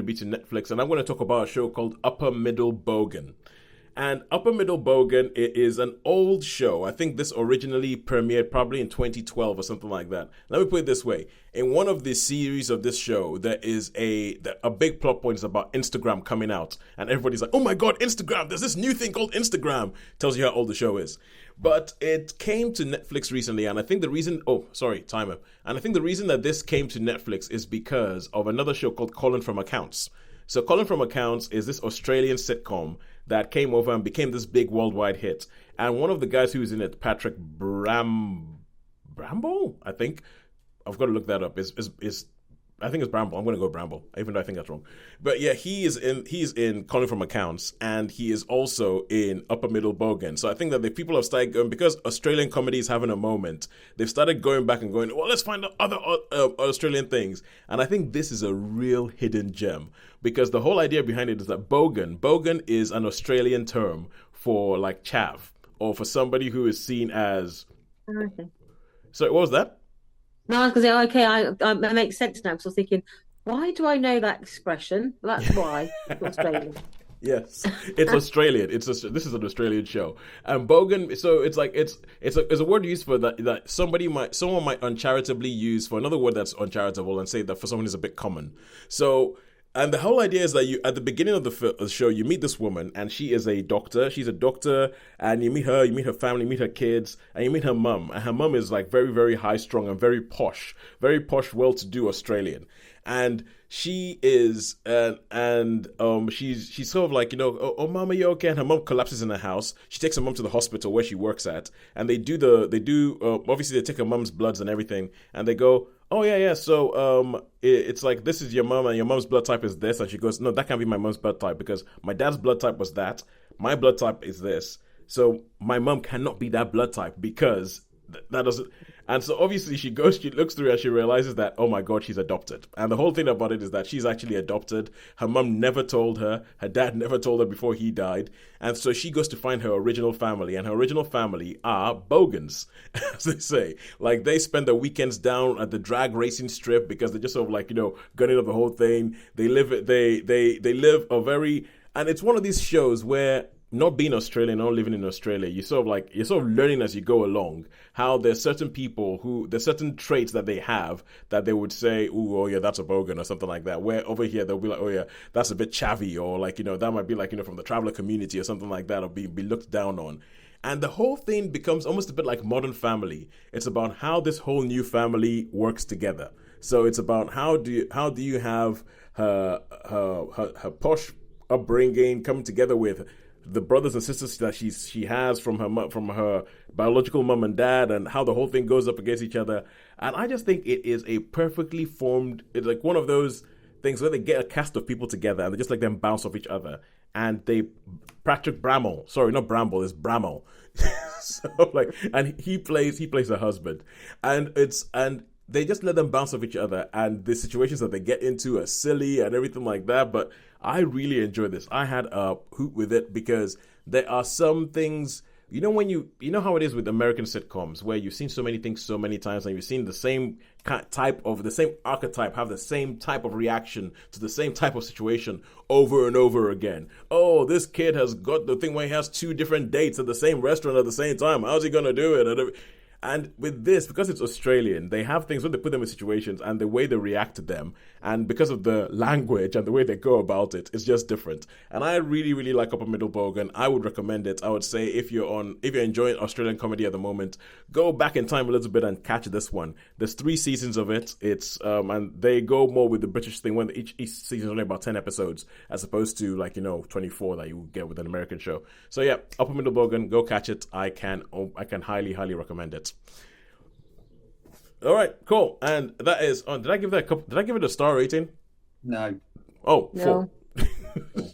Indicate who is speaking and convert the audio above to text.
Speaker 1: to be to Netflix, and I'm going to talk about a show called Upper Middle Bogan. And Upper Middle Bogan is an old show. I think this originally premiered probably in 2012 or something like that. Let me put it this way. In one of the series of this show, there is a big plot point is about Instagram coming out. And everybody's like, oh my God, Instagram. There's this new thing called Instagram. Tells you how old the show is. But it came to Netflix recently. And I think the reason, timer. And I think the reason that this came to Netflix is because of another show called Calling from Accounts. So Calling from Accounts is this Australian sitcom that came over and became this big worldwide hit. And one of the guys who was in it, Patrick Bramble, I think. I've got to look that up. I think it's Bramble. I'm going to go Bramble, even though I think that's wrong. But yeah, he's in Calling from Accounts, and he is also in Upper Middle Bogan. So I think that the people have started going, because Australian comedy is having a moment, they've started going back and going, well, let's find other Australian things. And I think this is a real hidden gem, because the whole idea behind it is that Bogan is an Australian term for like chav, or for somebody who is seen as...
Speaker 2: Okay.
Speaker 1: Sorry, what was that?
Speaker 2: No, I was going to say, okay, it makes sense now because I was thinking, why do I know that expression? That's why. It's Australian.
Speaker 1: Yes, it's Australian. This is an Australian show, and Bogan. So it's like it's a word used for that someone might uncharitably use for another word that's uncharitable and say that for someone is a bit common. So. And the whole idea is that you, at the beginning of the show, you meet this woman, and she is a doctor. She's a doctor, and you meet her family, you meet her kids, and you meet her mum. And her mum is like very, very high strung and very posh, well-to-do Australian. And she is, she's sort of like, oh, mom, are you okay? And her mom collapses in her house. She takes her mom to the hospital where she works at, and obviously they take her mom's bloods and everything, and they go, oh yeah. So it's like, this is your mom, and your mom's blood type is this, and she goes, no, that can't be my mom's blood type because my dad's blood type was that. My blood type is this. So my mom cannot be that blood type because that doesn't. And so obviously she looks through and she realizes that, oh my God, she's adopted. And the whole thing about it is that she's actually adopted. Her mom never told her. Her dad never told her before he died. And so she goes to find her original family. And her original family are Bogans, as they say. Like, they spend their weekends down at the drag racing strip because they're just sort of like, gunning up the whole thing. They live a very... And it's one of these shows where, not being Australian, not living in Australia, you're sort of learning as you go along how there's certain people there's certain traits that they have that they would say, ooh, oh yeah, that's a Bogan or something like that. Where over here they'll be like, oh yeah, that's a bit chavvy, or like, that might be like, from the traveler community or something like that, or be looked down on. And the whole thing becomes almost a bit like Modern Family. It's about how this whole new family works together. So it's about how do you have her posh upbringing coming together with the brothers and sisters that she has from her biological mom and dad, and how the whole thing goes up against each other. And I just think it is a perfectly formed. It's like one of those things where they get a cast of people together and they just let them bounce off each other. And Patrick Bramall, sorry, not Bramble, it's Bramall. So like, and he plays a husband, and they just let them bounce off each other, and the situations that they get into are silly and everything like that. But I really enjoy this. I had a hoot with it because there are some things, when you know how it is with American sitcoms where you've seen so many things so many times, and you've seen the same the same archetype have the same type of reaction to the same type of situation over and over again. Oh, this kid has got the thing where he has 2 different dates at the same restaurant at the same time. How's he going to do it? And with this, because it's Australian, they have things where they put them in situations and the way they react to them. And because of the language and the way they go about it, it's just different. And I really, really like Upper Middle Bogan. I would recommend it. I would say if you're enjoying Australian comedy at the moment, go back in time a little bit and catch this one. There's 3 seasons of it. It's and they go more with the British thing when each season is only about 10 episodes, as opposed to 24 that you would get with an American show. So yeah, Upper Middle Bogan, go catch it. I can highly, highly recommend it. All right, cool. And that is on. Did I give it a star rating?
Speaker 3: No.
Speaker 1: Oh,
Speaker 2: No.
Speaker 1: 4.